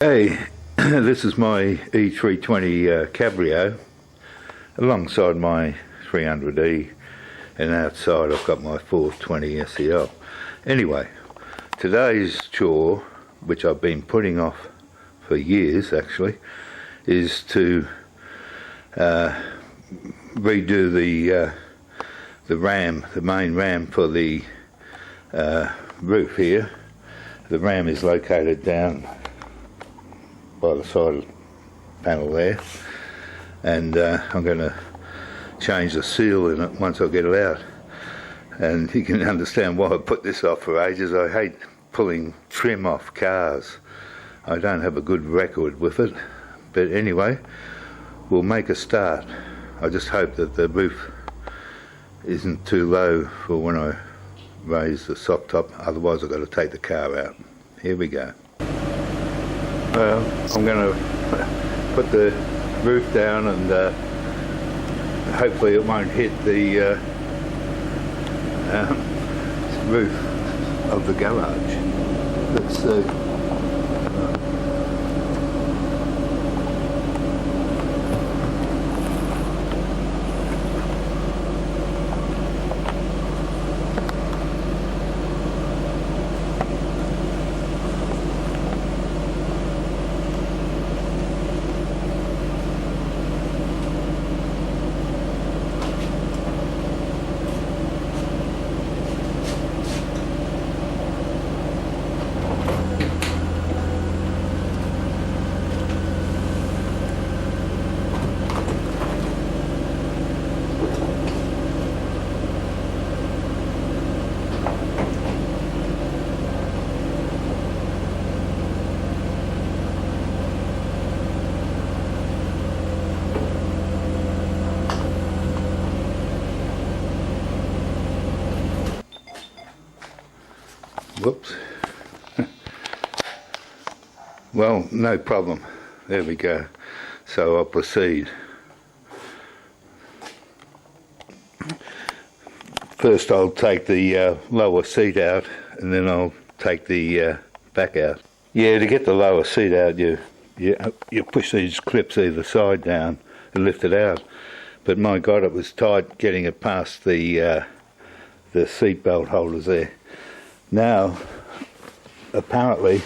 Hey, this is my E320 Cabrio alongside my 300E, and outside I've got my 420 SEL. Anyway, today's chore, which I've been putting off for years actually, is to redo the ram, the main ram for the roof here. The ram is located down by the side of the panel there, and I'm going to change the seal in it once I get it out. And you can understand why I put this off for ages. I hate pulling trim off cars. I don't have a good record with it, but anyway, we'll make a start. I just hope that the roof isn't too low for when I raise the soft top, otherwise I've got to take the car out. Here we go. Well, I'm going to put the roof down, and hopefully it won't hit the roof of the garage. Let's see. Whoops. Well, no problem. There we go. So I'll proceed. First I'll take the lower seat out, and then I'll take the back out. Yeah, to get the lower seat out, you push these clips either side down and lift it out. But my God, it was tight getting it past the seat belt holders there. Now, apparently,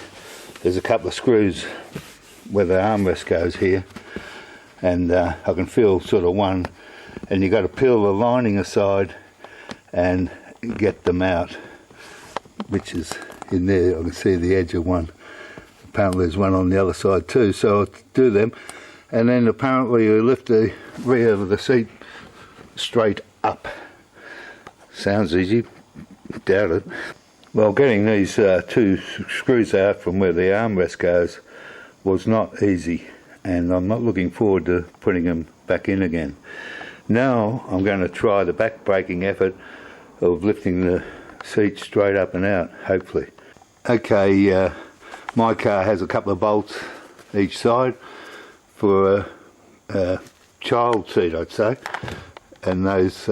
there's a couple of screws where the armrest goes here, and I can feel sort of one, and you got to peel the lining aside and get them out, which is in there. I can see the edge of one. Apparently there's one on the other side too, so I'll do them, and then apparently you lift the rear of the seat straight up. Sounds easy, doubt it. Well, getting these two screws out from where the armrest goes was not easy, and I'm not looking forward to putting them back in again. Now I'm going to try the back-breaking effort of lifting the seat straight up and out, hopefully. Okay, my car has a couple of bolts each side for a child seat, I'd say, and those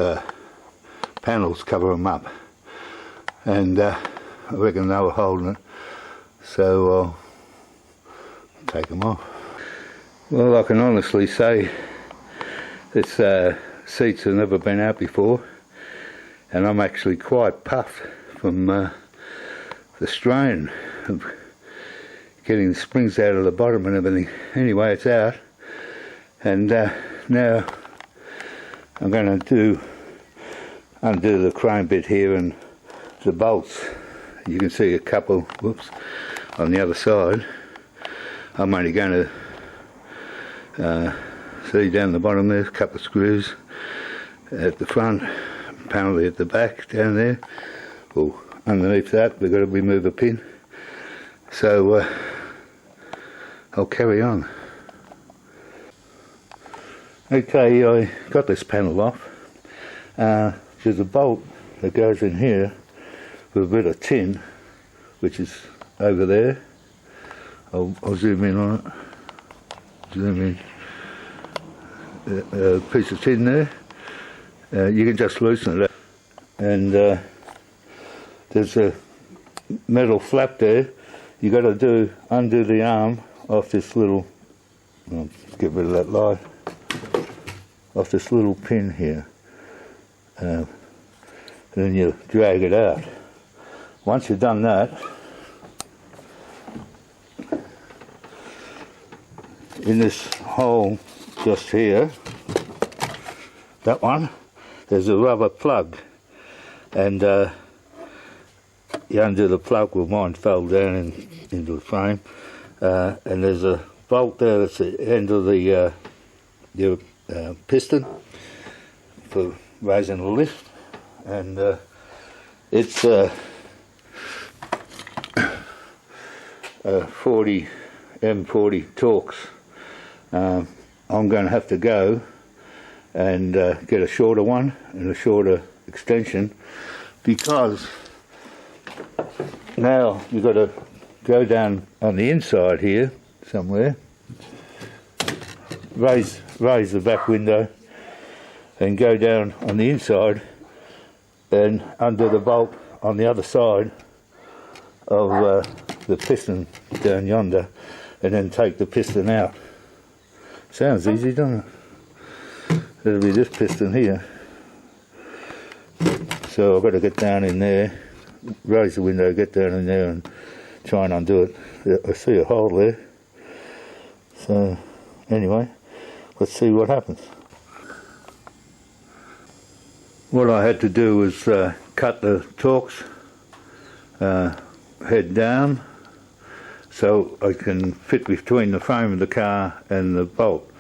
panels cover them up. And I reckon they were holding it, so I'll take them off. Well, I can honestly say this seats have never been out before, and I'm actually quite puffed from the strain of getting the springs out of the bottom and everything. Anyway, it's out, and now I'm going to undo the chrome bit here and the bolts. You can see a couple, whoops, on the other side. I'm only going to see down the bottom there's a couple of screws at the front, apparently at the back down there. Well, underneath that we've got to remove a pin. So I'll carry on. Okay, I got this panel off. There's a bolt that goes in here with a bit of tin, which is over there. I'll zoom in on it. Zoom in. A piece of tin there. You can just loosen it up. And there's a metal flap there. You got to undo the arm off this little, I'll get rid of that light, off this little pin here. And then you drag it out. Once you've done that, in this hole just here, that one, there's a rubber plug, and you undo the plug, well mine fell down into the frame, and there's a bolt there that's the end of the your piston for raising the lift, and it's 40 M40 Torx. I'm going to have to go and get a shorter one and a shorter extension, because now you've got to go down on the inside here somewhere, raise the back window and go down on the inside and undo the bolt on the other side of the piston down yonder, and then take the piston out. Sounds easy, doesn't it? It'll be this piston here. So I've got to get down in there, raise the window, get down in there and try and undo it. I see a hole there. So anyway, let's see what happens. What I had to do was cut the Torx head down so I can fit between the frame of the car and the bolt,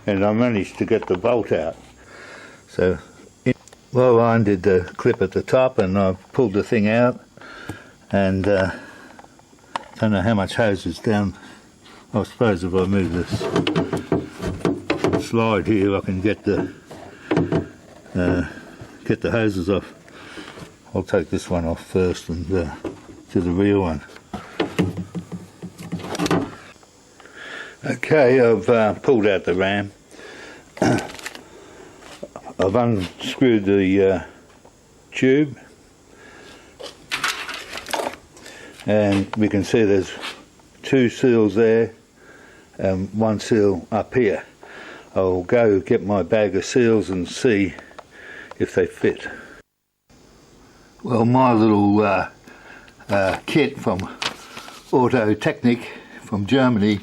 and I managed to get the bolt out. So well, I undid the clip at the top and I pulled the thing out, and don't know how much hose is down. I suppose if I move this slide here I can get the hoses off. I'll take this one off first and to the rear one. Okay, I've pulled out the ram. I've unscrewed the tube, and we can see there's two seals there and one seal up here. I'll go get my bag of seals and see if they fit. Well, my little kit from Auto Technik from Germany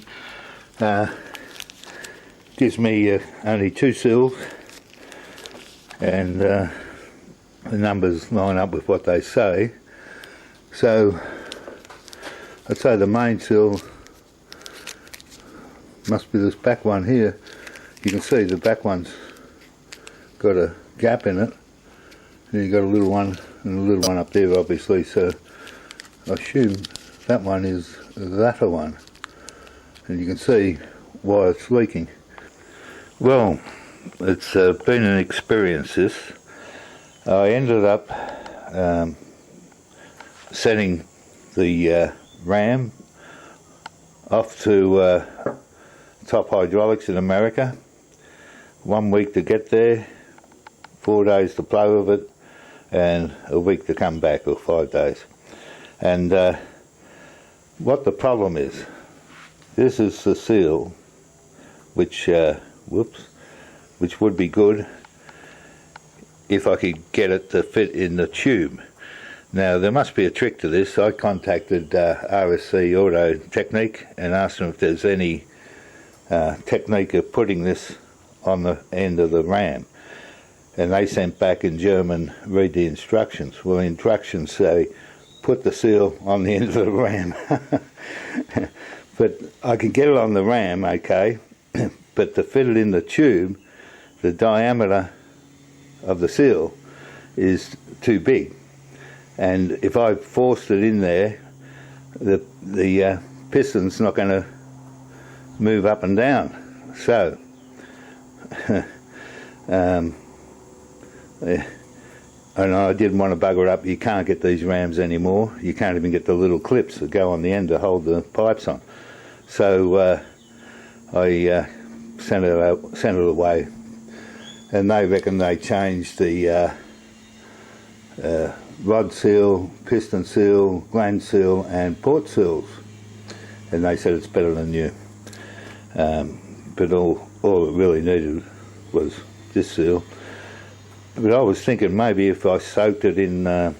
gives me only two seals, and the numbers line up with what they say. So I'd say the main seal must be this back one here. You can see the back one's got a gap in it, and you've got a little one and a little one up there obviously, so I assume that one is the latter one, and you can see why it's leaking. Well, it's been an experience this. I ended up setting the ram off to Top Hydraulics in America. 1 week to get there, 4 days to play with it, and a week to come back, or 5 days. And what the problem is, this is the seal which which would be good if I could get it to fit in the tube. Now there must be a trick to this. I contacted RSC Auto Technik and asked them if there's any technique of putting this on the end of the ram, and they sent back in German, read the instructions. Well, the instructions say put the seal on the end of the ram. But I could get it on the ram, okay, but to fit it in the tube, the diameter of the seal is too big, and if I forced it in there, the piston's not going to move up and down. So and I didn't want to bugger up. You can't get these rams anymore. You can't even get the little clips that go on the end to hold the pipes on. So I sent it away, and they reckon they changed the rod seal, piston seal, gland seal and port seals, and they said it's better than new. But all it really needed was this seal. But I was thinking maybe if I soaked it in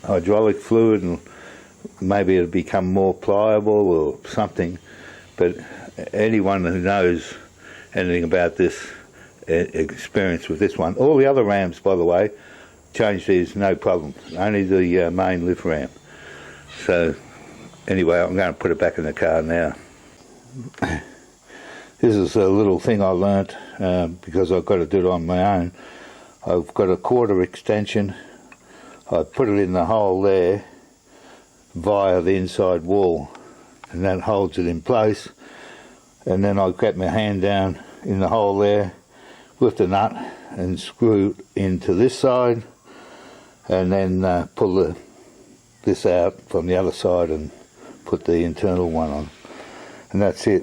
hydraulic fluid, and maybe it'd become more pliable or something. But anyone who knows anything about this experience with this one, all the other rams, by the way, changed these no problem. Only the main lift ram. So anyway, I'm going to put it back in the car now. This is a little thing I learnt because I've got to do it on my own. I've got a quarter extension. I put it in the hole there via the inside wall, and that holds it in place. And then I get my hand down in the hole there with the nut and screw into this side, and then pull this out from the other side and put the internal one on. And that's it.